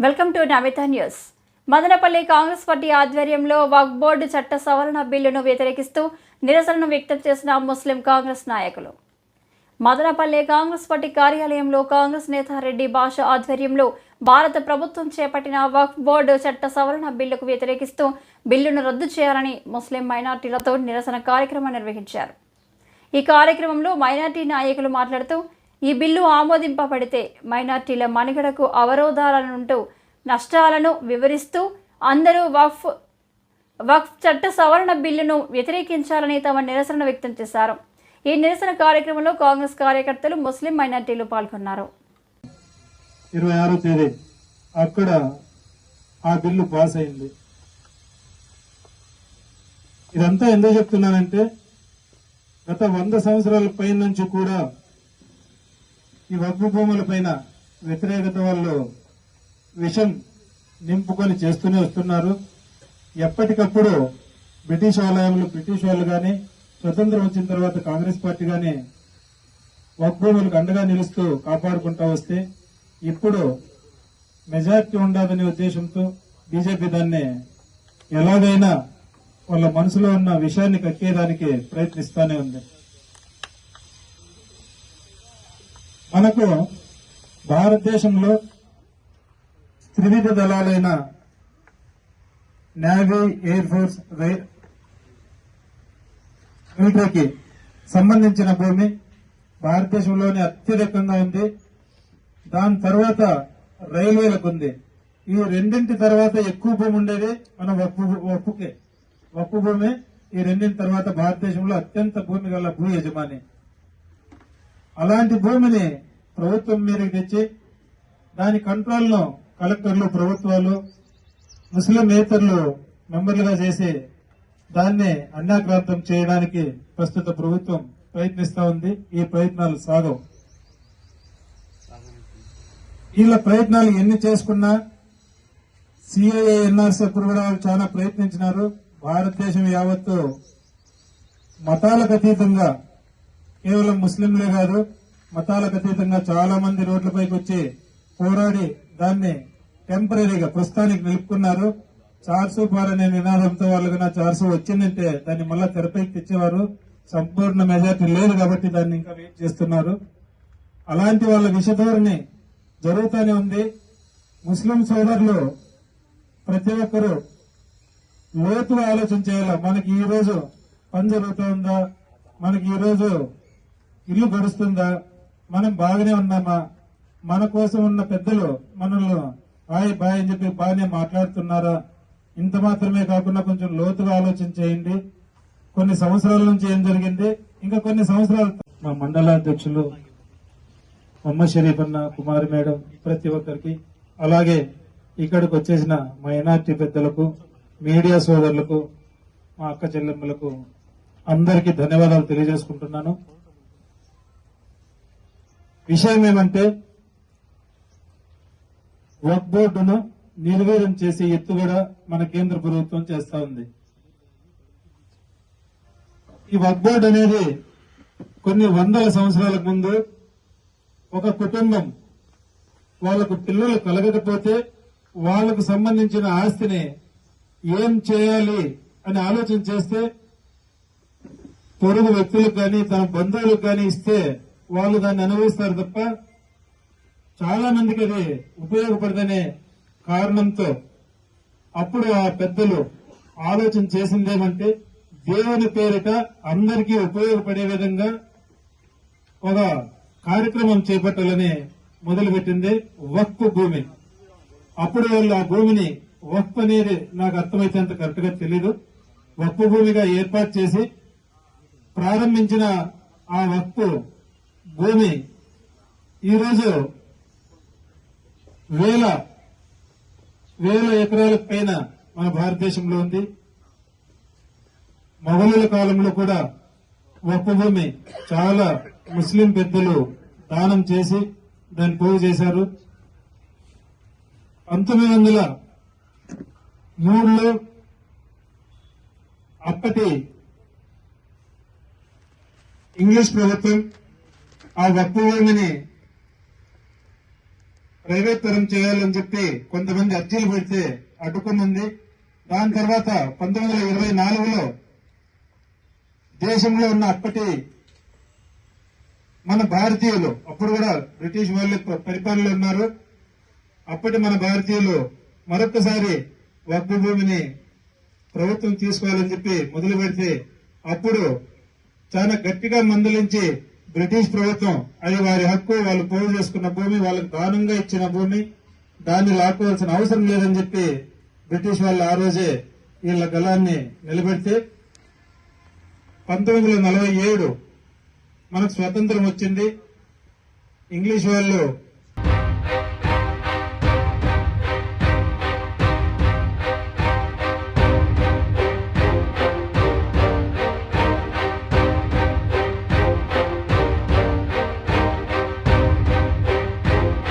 Welcome to Namita news. Madanapalle Congress party ఆధ్వర్యంలో వక్ఫ్ board చట్ట సవరణ బిల్లును వ్యతిరేకిస్తూ నిరసనను వ్యక్తం చేసిన ముస్లిం కాంగ్రెస్ నాయకులు. మదనపల్లి కాంగ్రెస్ పార్టీ కార్యాలయంలో కాంగ్రెస్ నేత రెడ్డి భాష ఆధ్వర్యంలో భారత ప్రభుత్వం చేపట్టిన వక్ఫ్ బోర్డు చట్ట సవరణ బిల్లుకు వ్యతిరేకిస్తూ బిల్లును రద్దు చేయాలని ముస్లిం మైనార్టీలతో నిరసన కార్యక్రమం నిర్వహించారు. ఈ కార్యక్రమంలో మైనార్టీ నాయకులు మాట్లాడుతూ, ఈ బిల్లు ఆమోదింపబడితే మైనార్టీల మనుగడకు అవరోధాలనుంటూ నష్టాలను వివరిస్తూ అందరూ వక్ఫ్ చట్ట సవరణ బిల్లును వ్యతిరేకించాలని తమ నిరసన వ్యక్తం చేశారు. ఈ నిరసన కార్యక్రమంలో కాంగ్రెస్ కార్యకర్తలు, ముస్లిం మైనార్టీలు పాల్గొన్నారు. 26వ తేదీ అక్కడ ఆ బిల్లు పాస్ అయింది. ఇదంతా ఎందుకు చెప్తున్నానంటే, గత 100 సంవత్సరాల పైన నుంచి కూడా ఈ వక్ఫ్ భూముల పైన వ్యతిరేకత వాళ్ళు విషం నింపుకొని చేస్తూనే వస్తున్నారు. ఎప్పటికప్పుడు బ్రిటిష్ వాళ్ళు కానీ, స్వతంత్రం వచ్చిన తర్వాత కాంగ్రెస్ పార్టీ కానీ వక్ఫ్ భూములకు అండగా నిలుస్తూ కాపాడుకుంటూ వస్తే, ఇప్పుడు మెజార్టీ ఉండదనే ఉద్దేశంతో బీజేపీ దాన్ని ఎలాగైనా వాళ్ళ మనసులో ఉన్న విషయాన్ని కక్కేదానికి ప్రయత్నిస్తూనే ఉంది. మనకు భారతదేశంలో త్రివిధ దళాలైన నేవీ, ఎయిర్ ఫోర్స్, మిలిటరీకి సంబంధించిన భూమి భారతదేశంలోనే అత్యధికంగా ఉంది. దాని తర్వాత రైల్వేలకు ఉంది. ఈ రెండింటి తర్వాత ఎక్కువ భూమి ఉండేది మన వక్ఫ్ భూమి. ఈ రెండింటి తర్వాత భారతదేశంలో అత్యంత భూమి గల భూ యజమాని. అలాంటి భూమిని ప్రభుత్వం మీదకి తెచ్చి దాని కంట్రోల్ ను కలెక్టర్లు, ప్రభుత్వాలు, ముస్లిం నేతలు మెంబర్లుగా చేసి దాన్ని అన్యాక్రాంతం చేయడానికి ప్రస్తుత ప్రభుత్వం ప్రయత్నిస్తా ఉంది. ఈ ప్రయత్నాలు సాగవు. వీళ్ళ ప్రయత్నాలు ఎన్ని చేసుకున్నా సిఐఏ, ఎన్ఆర్సీ అప్పుడు కూడా వాళ్ళు చాలా ప్రయత్నించినారు. భారతదేశం యావత్తు మతాలకు అతీతంగా, కేవలం ముస్లింలే కాదు, మతాలకు అతీతంగా చాలా మంది రోడ్లపైకి వచ్చి పోరాడి దాన్ని టెంపరీగా ప్రస్తుతానికి నిలుపుకున్నారు. 400 పార్ అనే నినాదంతో వాళ్ళకి 400 వచ్చిందంటే దాన్ని మళ్ళా తెరపైకి తెచ్చేవారు. సంపూర్ణ మెజార్టీ లేదు కాబట్టి దాన్ని ఇంకా వెయిట్ చేస్తున్నారు. అలాంటి వాళ్ళ విషధోరణి జరుగుతూనే ఉంది. ముస్లిం సోదరులు ప్రతి ఒక్కరూ లోతుగా ఆలోచన చేయాలా. మనకి ఈ రోజు పని జరుగుతుందా, మనకి ఈ రోజు ఇల్లు గడుస్తుందా, మనం బాగానే ఉన్నామా, మన కోసం ఉన్న పెద్దలు మనల్ని బాయ్ అని చెప్పి బాగానే మాట్లాడుతున్నారా, ఇంత మాత్రమే కాకుండా కొంచెం లోతుగా ఆలోచన చేయండి. కొన్ని సంవత్సరాల నుంచి ఏం జరిగింది, ఇంకా కొన్ని సంవత్సరాలు మా మండల అధ్యక్షులు మొహమ్మద్ షరీఫ్ అన్న, కుమారి మేడం, ప్రతి ఒక్కరికి, అలాగే ఇక్కడికి వచ్చేసిన మైనార్టీ పెద్దలకు, మీడియా సోదరులకు, మా అక్క చెల్లెమ్మలకు అందరికీ ధన్యవాదాలు తెలియజేసుకుంటున్నాను. విషయం ఏమంటే, వక్ఫ్ బోర్డును నిర్వీర్యం చేసే ఎత్తుగడ మన కేంద్ర ప్రభుత్వం చేస్తా ఉంది. ఈ వక్ఫ్ బోర్డు అనేది కొన్ని 100 సంవత్సరాలకు ముందు ఒక కుటుంబం వాళ్లకు పిల్లలు కలగకపోతే వాళ్లకు సంబంధించిన ఆస్తిని ఏం చేయాలి అని ఆలోచన చేస్తే, పొరుగు వ్యక్తులకు కానీ తన బంధువులకు కానీ ఇస్తే వాళ్ళు దాన్ని అనుభవిస్తారు తప్ప చాలా మందికి అది ఉపయోగపడదనే కారణంతో అప్పుడు ఆ పెద్దలు ఆలోచన చేసిందేమంటే, దేవుని పేరిట అందరికీ ఉపయోగపడే విధంగా ఒక కార్యక్రమం చేపట్టాలని మొదలుపెట్టింది వక్ఫ్ భూమి. అప్పుడు వాళ్ళు ఆ భూమిని, వక్ఫ్ అనేది నాకు అర్థమైతే అంత కరెక్ట్ గా తెలీదు, వక్ఫ్ భూమిగా ఏర్పాటు చేసి ప్రారంభించిన ఆ వక్ఫ్ భూమి ఈరోజు వేల ఎకరాల పైన మన భారతదేశంలో ఉంది. మొఘలుల కాలంలో కూడా వక్ఫ్ భూమి చాలా ముస్లిం పెద్దలు దానం చేసి దాన్ని పోగు చేశారు. 1903లో అప్పటి ఇంగ్లీష్ ప్రభుత్వం ఆ వక్ఫ్ భూమిని ప్రైవేట్ పరం చేయాలని చెప్పి కొంతమంది అర్జీలు పెడితే అడ్డుకున్నది. దాని తర్వాత 1924లో దేశంలో ఉన్న అప్పటి మన భారతీయులు, అప్పుడు కూడా బ్రిటిష్ వాళ్ళు పరిపాలనలో ఉన్నారు, అప్పటి మన భారతీయులు మరొకసారి వక్ఫ్ భూమిని ప్రభుత్వం తీసుకోవాలని చెప్పి మొదలు పెడితే అప్పుడు చాలా గట్టిగా మందలించి బ్రిటిష్ ప్రభుత్వం అది వారి హక్కు, వాళ్ళు పోగు చేసుకున్న భూమి, వాళ్ళకి దానంగా ఇచ్చిన భూమి, దాన్ని లాక్కోవాల్సిన అవసరం లేదని చెప్పి బ్రిటిష్ వాళ్ళు ఆ రోజే వీళ్ళ గలాన్ని నిలబెడితే 1947 మనకు స్వతంత్రం వచ్చింది. ఇంగ్లీష్ వాళ్ళు